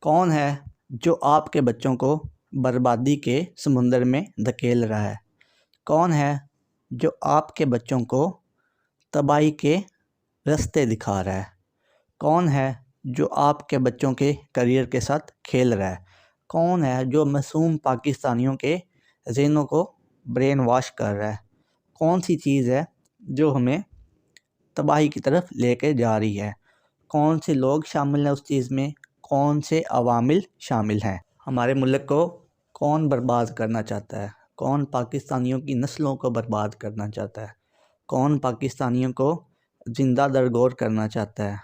کون ہے جو آپ کے بچوں کو بربادی کے سمندر میں دھکیل رہا ہے؟ کون ہے جو آپ کے بچوں کو تباہی کے رستے دکھا رہا ہے؟ کون ہے جو آپ کے بچوں کے کریئر کے ساتھ کھیل رہا ہے؟ کون ہے جو معصوم پاکستانیوں کے ذہنوں کو برین واش کر رہا ہے؟ کون سی چیز ہے جو ہمیں تباہی کی طرف لے کے جا رہی ہے؟ کون سے لوگ شامل ہیں اس چیز میں؟ کون سے عوامل شامل ہیں؟ ہمارے ملک کو کون برباد کرنا چاہتا ہے؟ کون پاکستانیوں کی نسلوں کو برباد کرنا چاہتا ہے؟ کون پاکستانیوں کو زندہ درگور کرنا چاہتا ہے؟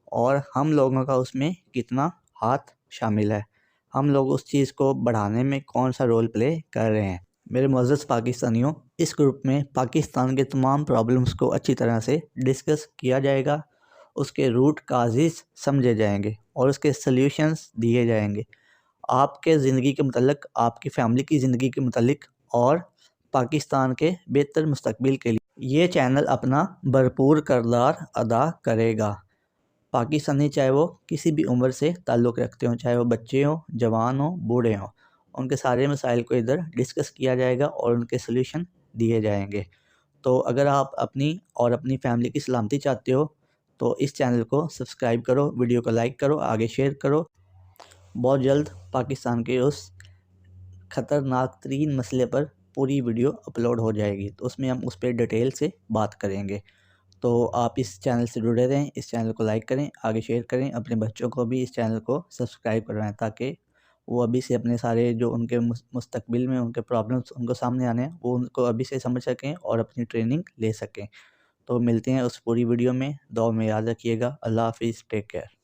اور ہم لوگوں کا اس میں کتنا ہاتھ شامل ہے؟ ہم لوگ اس چیز کو بڑھانے میں کون سا رول پلے کر رہے ہیں؟ میرے معزز پاکستانیوں، اس گروپ میں پاکستان کے تمام پرابلمز کو اچھی طرح سے ڈسکس کیا جائے گا، اس کے روٹ کازز سمجھے جائیں گے اور اس کے سلیوشنز دیے جائیں گے، آپ کے زندگی کے متعلق، آپ کی فیملی کی زندگی کے متعلق اور پاکستان کے بہتر مستقبل کے لیے یہ چینل اپنا بھرپور کردار ادا کرے گا۔ پاکستانی چاہے وہ کسی بھی عمر سے تعلق رکھتے ہوں، چاہے وہ بچے ہوں، جوان ہوں، بوڑھے ہوں، ان کے سارے مسائل کو ادھر ڈسکس کیا جائے گا اور ان کے سلیوشن دیے جائیں گے۔ تو اگر آپ اپنی اور اپنی فیملی کی سلامتی چاہتے ہو تو اس چینل کو سبسکرائب کرو، ویڈیو کو لائک کرو، آگے شیئر کرو۔ بہت جلد پاکستان کے اس خطرناک ترین مسئلے پر پوری ویڈیو اپلوڈ ہو جائے گی، تو اس میں ہم اس پہ ڈیٹیل سے بات کریں گے۔ تو آپ اس چینل سے جڑے رہیں، اس چینل کو لائک کریں، آگے شیئر کریں، اپنے بچوں کو بھی اس چینل کو سبسکرائب کروائیں تاکہ وہ ابھی سے اپنے سارے جو ان کے مستقبل میں ان کے پرابلمس ان کو سامنے آنے ہیں وہ ان کو ابھی سے سمجھ سکیں اور اپنی ٹریننگ لے سکیں۔ تو ملتے ہیں اس پوری ویڈیو میں، دعا میں یاد رکھیے گا۔ اللہ حافظ، ٹیک کیئر۔